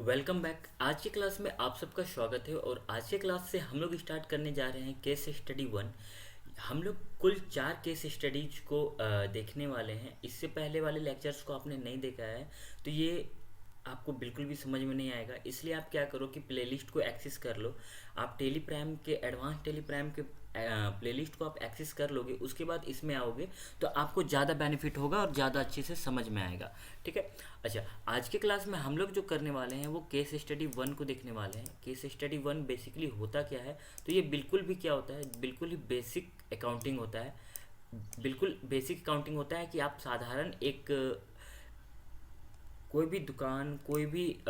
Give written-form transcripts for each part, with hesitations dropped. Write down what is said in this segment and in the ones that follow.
Welcome back. आज की class में आप सबका स्वागत है और आज की क्लास से हम लोग स्टार्ट करने जा रहे हैं केस स्टडी 1। हम लोग कुल 4 केस स्टडीज को देखने वाले हैं। इससे पहले वाले लेक्चर्स को आपने नहीं देखा है तो ये आपको बिल्कुल भी समझ में नहीं आएगा। इसलिए आप क्या करो कि प्लेलिस्ट को एक्सेस कर लो। आप टेलीप्राइम के एडवांस टेलीप्राइम के प्लेलिस्ट को आप एक्सेस कर लोगे, उसके बाद इसमें आओगे तो आपको ज़्यादा बेनिफिट होगा और ज़्यादा अच्छे से समझ में आएगा। ठीक है। अच्छा, आज के क्लास में हम लोग जो करने वाले हैं वो केस स्टडी 1 को देखने वाले हैं। केस स्टडी 1 बेसिकली होता क्या है, तो ये बिल्कुल भी क्या होता है, बिल्कुल ही बेसिक अकाउंटिंग होता है। बिल्कुल बेसिक अकाउंटिंग होता है कि आप साधारण एक कोई भी दुकान, कोई भी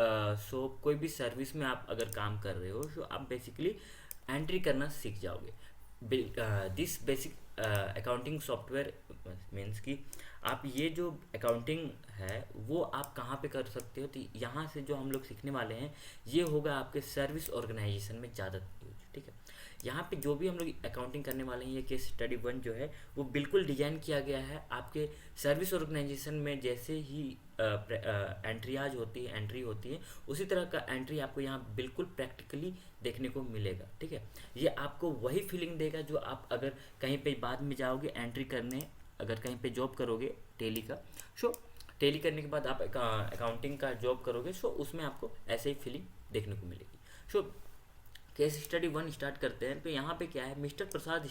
शॉप, कोई भी सर्विस में आप अगर काम कर रहे हो तो आप बेसिकली एंट्री करना सीख जाओगे। This basic accounting software means कि आप ये जो अकाउंटिंग है वो आप कहाँ पे कर सकते हो, तो यहाँ से जो हम लोग सीखने वाले हैं ये होगा आपके सर्विस ऑर्गेनाइजेशन में ज़्यादा यूज। ठीक है। यहाँ पे जो भी हम लोग अकाउंटिंग करने वाले हैं, ये केस स्टडी 1 जो है वो बिल्कुल डिजाइन किया गया है आपके सर्विस ऑर्गेनाइजेशन में। जैसे ही एंट्री होती है उसी तरह का एंट्री आपको यहाँ बिल्कुल प्रैक्टिकली देखने को मिलेगा। ठीक है। ये आपको वही फीलिंग देगा जो आप अगर कहीं पे बाद में जाओगे एंट्री करने, अगर कहीं पे जॉब करोगे टेली का, सो टेली करने के बाद आप अकाउंटिंग का जॉब करोगे, सो उसमें आपको ऐसे ही फीलिंग देखने को मिलेगी। सो केस स्टडी 1 स्टार्ट करते हैं। तो यहाँ पे क्या है, mister Prasad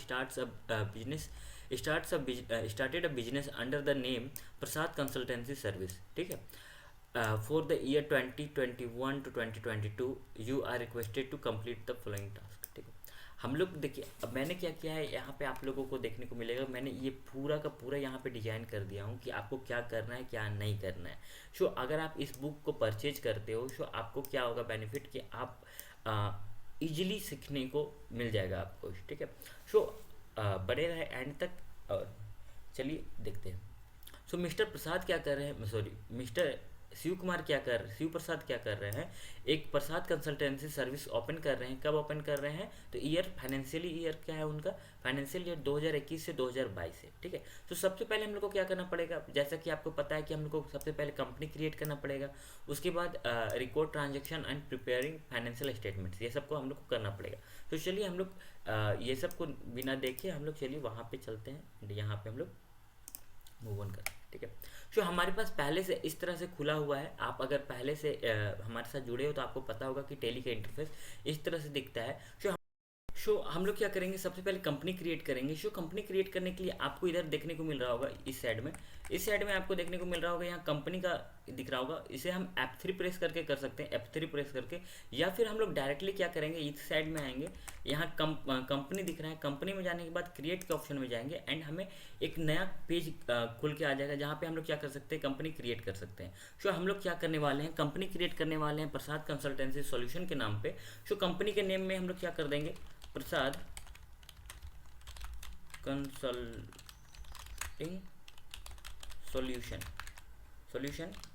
started a business under the name Prasad consultancy service. ठीक है। For the year 2021 to 2022 you are requested to complete the following task. ठीक है। हम लोग देखिए, अब मैंने क्या किया है, यहाँ पे आप लोगों को देखने को मिलेगा मैंने ये पूरा का पूरा यहाँ पे डिजाइन कर दिया हूँ कि आपको क्या करना है क्या नहीं करना है। सो अगर आप इस बुक को परचेज करते हो सो आपको क्या होगा बेनिफिट, कि आप इजीली सीखने को मिल जाएगा आपको। ठीक है। सो बने रहे एंड तक और चलिए देखते हैं। सो मिस्टर प्रसाद क्या कर रहे हैं, सॉरी मिस्टर शिव प्रसाद क्या कर रहे हैं, एक प्रसाद कंसल्टेंसी सर्विस ओपन कर रहे हैं। कब ओपन कर रहे हैं, तो फाइनेंशियल ईयर क्या है उनका, फाइनेंशियल ईयर 2021 से 2022 है। ठीक है। तो सबसे पहले हम लोग को क्या करना पड़ेगा, जैसा कि आपको पता है कि हम लोग को सबसे पहले कंपनी क्रिएट करना पड़ेगा। उसके बाद record transaction and preparing financial statements, ये सबको हम लोग को करना पड़ेगा। तो चलिए हम लोग ये सब को बिना देखे हम लोग चलिए वहाँ पे चलते हैं। यहाँ पे हम लोग मूव ऑन करते हैं। ठीक है। जो हमारे पास पहले से इस तरह से खुला हुआ है, आप अगर पहले से हमारे साथ जुड़े हो तो आपको पता होगा कि टेली का इंटरफेस इस तरह से दिखता है। शो हम लोग क्या करेंगे, सबसे पहले कंपनी क्रिएट करेंगे। शो कंपनी क्रिएट करने के लिए आपको इधर देखने को मिल रहा होगा, इस साइड में आपको देखने को मिल रहा होगा, यहाँ कंपनी का दिख रहा होगा। इसे हम F3 प्रेस करके कर सकते हैं, F3 प्रेस करके, या फिर हम लोग डायरेक्टली क्या करेंगे, इस साइड में आएंगे, यहाँ कंपनी दिख रहा है, कंपनी में जाने के बाद क्रिएट के ऑप्शन में जाएंगे एंड हमें एक नया पेज खुल के आ जाएगा जहाँ पे हम लोग क्या कर सकते हैं, कंपनी क्रिएट कर सकते हैं। सो हम लोग क्या करने वाले हैं, कंपनी क्रिएट करने वाले हैं प्रसाद कंसल्टेंसी सॉल्यूशन के नाम पे। सो कंपनी के नेम में हम लोग क्या कर देंगे, Prasad consulting solution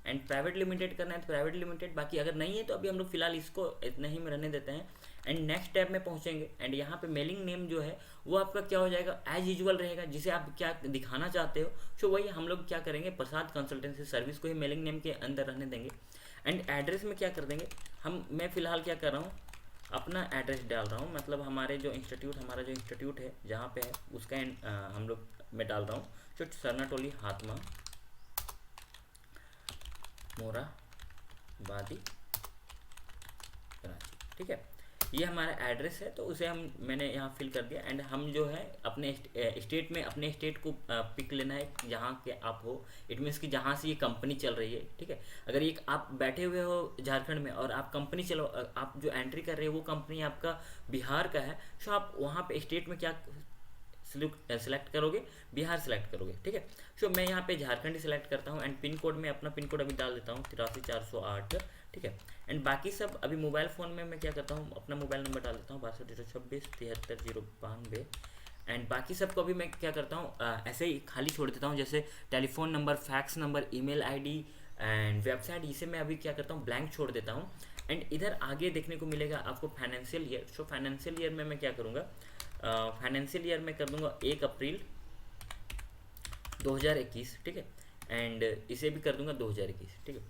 and private limited करना है तो प्राइवेट लिमिटेड, बाकी अगर नहीं है तो अभी हम लोग फिलहाल इसको इतना ही में रहने देते हैं। एंड नेक्स्ट टैब में पहुंचेंगे एंड यहाँ पे मेलिंग नेम जो है वो आपका क्या हो जाएगा, एज यूजुअल रहेगा, जिसे आप क्या दिखाना चाहते हो। सो वही हम लोग क्या करेंगे, प्रसाद कंसल्टेंसी सर्विस को ही मेलिंग नेम के अंदर रहने देंगे। एंड एड्रेस में क्या कर देंगे, मैं फिलहाल क्या कर रहा हूँ, अपना एड्रेस डाल रहा हूँ, मतलब हमारा जो इंस्टीट्यूट है जहाँ पे है उसका हम लोग मैं डाल रहा हूँ, जो सरनाटोली हातमा मोराबादी कराची। ठीक है। ये हमारा एड्रेस है तो उसे मैंने यहाँ फिल कर दिया। एंड हम जो है अपने स्टेट में अपने स्टेट को पिक लेना है जहाँ के आप हो, इट मीन्स कि जहाँ से ये कंपनी चल रही है। ठीक है। अगर ये आप बैठे हुए हो झारखंड में और आप कंपनी चलो, आप जो एंट्री कर रहे हो वो कंपनी आपका बिहार का है, तो आप वहाँ पे स्टेट में क्या सेलेक्ट करोगे, बिहार सेलेक्ट करोगे। ठीक है। सो मैं यहाँ पे झारखंड ही सिलेक्ट करता हूँ एंड पिन कोड में अपना पिन कोड अभी डाल देता हूँ 83408। ठीक है। एंड बाकी सब अभी मोबाइल फ़ोन में मैं क्या करता हूँ, अपना मोबाइल नंबर डाल देता हूँ 6226 एंड बाकी सबको अभी मैं क्या करता हूँ, ऐसे ही खाली छोड़ देता हूँ, जैसे telephone number, fax number, email ID and website, इसे मैं अभी क्या करता हूँ ब्लैंक छोड़ देता हूँ। एंड इधर आगे देखने को मिलेगा आपको financial year. So financial year में मैं क्या करूँगा, फाइनेंशियल ईयर में कर दूंगा 1 अप्रैल 2021। ठीक है। एंड इसे भी कर दूंगा 2021। ठीक है।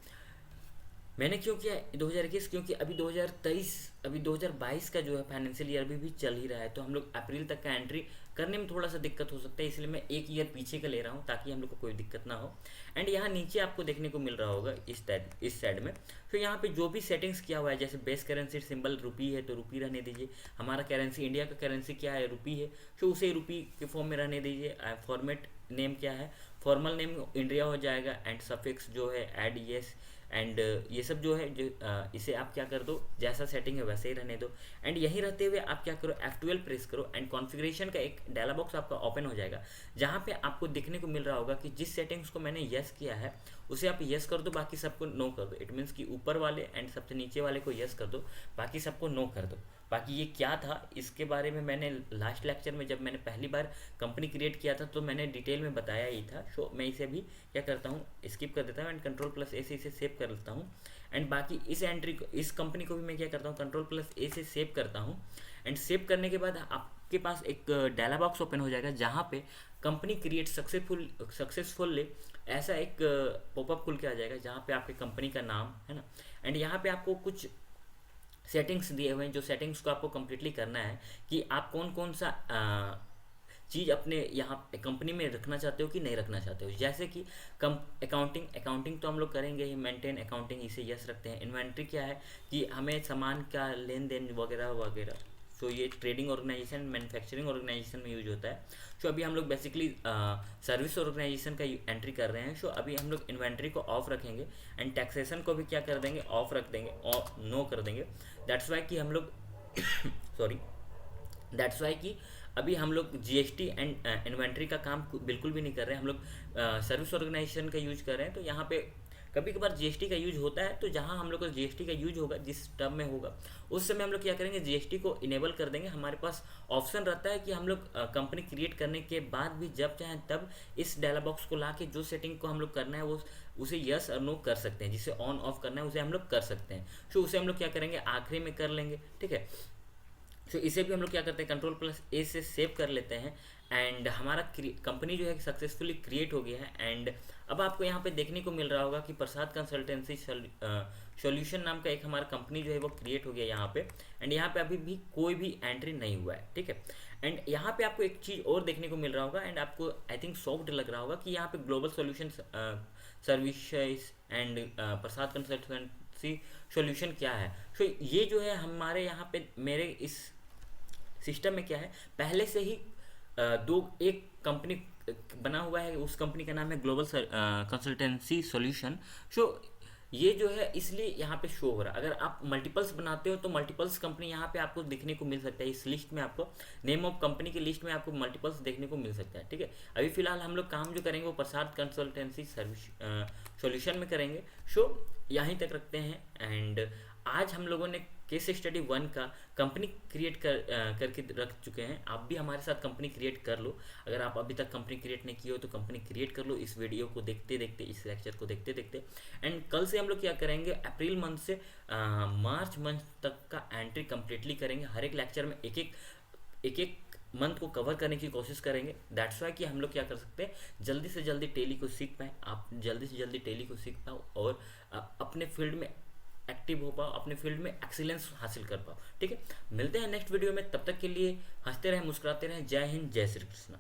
मैंने क्यों किया 2021, क्योंकि अभी 2023, अभी 2022 का जो है फाइनेंशियल ईयर भी चल ही रहा है, तो हम लोग अप्रैल तक का एंट्री करने में थोड़ा सा दिक्कत हो सकता है, इसलिए मैं एक ईयर पीछे का ले रहा हूँ ताकि हम लोग को कोई दिक्कत ना हो। एंड यहाँ नीचे आपको देखने को मिल रहा होगा इस साइड में, तो यहाँ पे जो भी सेटिंग्स किया हुआ है, जैसे बेस करेंसी सिंबल रुपी है तो रुपी रहने दीजिए, हमारा करेंसी इंडिया का करेंसी क्या है रुपी है, तो उसे रुपी के फॉर्म में रहने दीजिए। फॉर्मेट नेम क्या है, फॉर्मल नेम इंडिया हो जाएगा, एंड सफिक्स जो है ऐड यस, एंड ये सब जो है जो इसे आप क्या कर दो, जैसा सेटिंग है वैसे ही रहने दो। एंड यही रहते हुए आप क्या करो, F12 प्रेस करो, एंड कॉन्फ़िगरेशन का एक डायलॉग बॉक्स आपका ओपन हो जाएगा, जहाँ पे आपको देखने को मिल रहा होगा कि जिस सेटिंग्स को मैंने यस किया है उसे आप यस कर दो, बाकी सबको नो कर दो। इट मीन्स कि ऊपर वाले एंड सबसे नीचे वाले को यस कर दो, बाकी सबको नो कर दो। बाकी ये क्या था इसके बारे में मैंने लास्ट लेक्चर में जब मैंने पहली बार कंपनी क्रिएट किया था तो मैंने डिटेल में बताया ही था। सो मैं इसे भी क्या करता हूँ, स्किप कर देता हूँ एंड Ctrl+A से इसे सेव कर लेता हूँ। एंड बाकी इस एंट्री को, इस कंपनी को भी मैं क्या करता हूँ, Ctrl+A से सेव करता हूँ। एंड सेव करने के बाद आपके पास एक डायलॉग बॉक्स ओपन हो जाएगा, जहाँ पे कंपनी क्रिएट सक्सेसफुल ऐसा एक पॉपअप खुल के आ जाएगा, जहाँ पे आपके कंपनी का नाम है ना। एंड यहाँ पे आपको कुछ सेटिंग्स दिए हुए हैं, जो सेटिंग्स को आपको कम्प्लीटली करना है कि आप कौन कौन सा चीज़ अपने यहाँ कंपनी में रखना चाहते हो कि नहीं रखना चाहते हो। जैसे कि अकाउंटिंग तो हम लोग करेंगे ही, मेंटेन अकाउंटिंग इसे यस रखते हैं। इन्वेंट्री क्या है कि हमें सामान का लेन देन वगैरह वगैरह, सो ये ट्रेडिंग ऑर्गेनाइजेशन, मैन्युफैक्चरिंग ऑर्गेनाइजेशन में यूज होता है। सो अभी हम लोग बेसिकली सर्विस ऑर्गेनाइजेशन का एंट्री कर रहे हैं। सो अभी हम लोग इन्वेंट्री को ऑफ रखेंगे एंड टैक्सेशन को भी क्या कर देंगे, ऑफ रख देंगे, नो कर देंगे। दैट्स वाई कि हम लोग सॉरी दैट्स वाई कि अभी हम लोग जीएसटी एंड इन्वेंट्री का काम बिल्कुल भी नहीं कर रहे हैं, हम लोग सर्विस ऑर्गेनाइजेशन का यूज कर रहे हैं। तो यहाँ पे कभी कभार जीएसटी का यूज होता है, तो जहाँ हम लोग को जीएसटी का यूज होगा, जिस टर्म में होगा उस समय हम लोग क्या करेंगे, जीएसटी को इनेबल कर देंगे। हमारे पास ऑप्शन रहता है कि हम लोग कंपनी क्रिएट करने के बाद भी जब चाहें तब इस डायलॉग बॉक्स को ला के जो सेटिंग को हम लोग करना है वो उसे यस और नो कर सकते हैं, जिसे ऑन ऑफ करना है उसे हम लोग कर सकते हैं। तो उसे हम लोग क्या करेंगे, आखिरी में कर लेंगे, ठीक है। तो इसे भी हम लोग क्या करते हैं, Ctrl+A से सेव कर लेते हैं। एंड हमारा कंपनी जो है सक्सेसफुली क्रिएट हो गया है। एंड अब आपको यहाँ पे देखने को मिल रहा होगा कि प्रसाद कंसल्टेंसी सॉल्यूशन नाम का एक हमारा कंपनी जो है वो क्रिएट हो गया यहाँ पे। एंड यहाँ पे अभी भी कोई भी एंट्री नहीं हुआ है, ठीक है। एंड यहाँ पे आपको एक चीज़ और देखने को मिल रहा होगा, एंड आपको आई थिंक शॉक्ड लग रहा होगा कि यहाँ पे global solution services and Prasad consultancy solution क्या है। तो ये जो है हमारे यहाँ पे मेरे इस सिस्टम में क्या है, पहले से ही एक कंपनी बना हुआ है, उस कंपनी का नाम है ग्लोबल कंसल्टेंसी सॉल्यूशन। सो ये जो है इसलिए यहाँ पे शो हो रहा है। अगर आप मल्टीपल्स बनाते हो तो मल्टीपल्स कंपनी यहाँ पे आपको देखने को मिल सकता है, इस लिस्ट में आपको नेम ऑफ कंपनी की लिस्ट में आपको मल्टीपल्स देखने को मिल सकता है, ठीक है। अभी फिलहाल हम लोग काम जो करेंगे वो प्रसाद कंसल्टेंसी सर्विस सॉल्यूशन में करेंगे। सो यहीं तक रखते हैं। एंड आज हम लोगों ने केस स्टडी 1 का कंपनी क्रिएट करके रख चुके हैं। आप भी हमारे साथ कंपनी क्रिएट कर लो। अगर आप अभी तक कंपनी क्रिएट नहीं की हो तो कंपनी क्रिएट कर लो, इस वीडियो को देखते देखते, इस लेक्चर को देखते देखते। एंड कल से हम लोग क्या करेंगे, अप्रैल मंथ से मार्च मंथ तक का एंट्री कम्प्लीटली करेंगे। हर एक लेक्चर में एक एक मंथ को कवर करने की कोशिश करेंगे। दैट्स वाई कि हम लोग क्या कर सकते हैं, जल्दी से जल्दी टेली को सीख पाएँ, आप जल्दी से जल्दी टेली को सीख पाओ और अपने फील्ड में एक्टिव हो पाओ, अपने फील्ड में एक्सीलेंस हासिल कर पाओ, ठीक है। मिलते हैं नेक्स्ट वीडियो में, तब तक के लिए हंसते रहें, मुस्कुराते रहें। जय हिंद, जय श्री कृष्णा।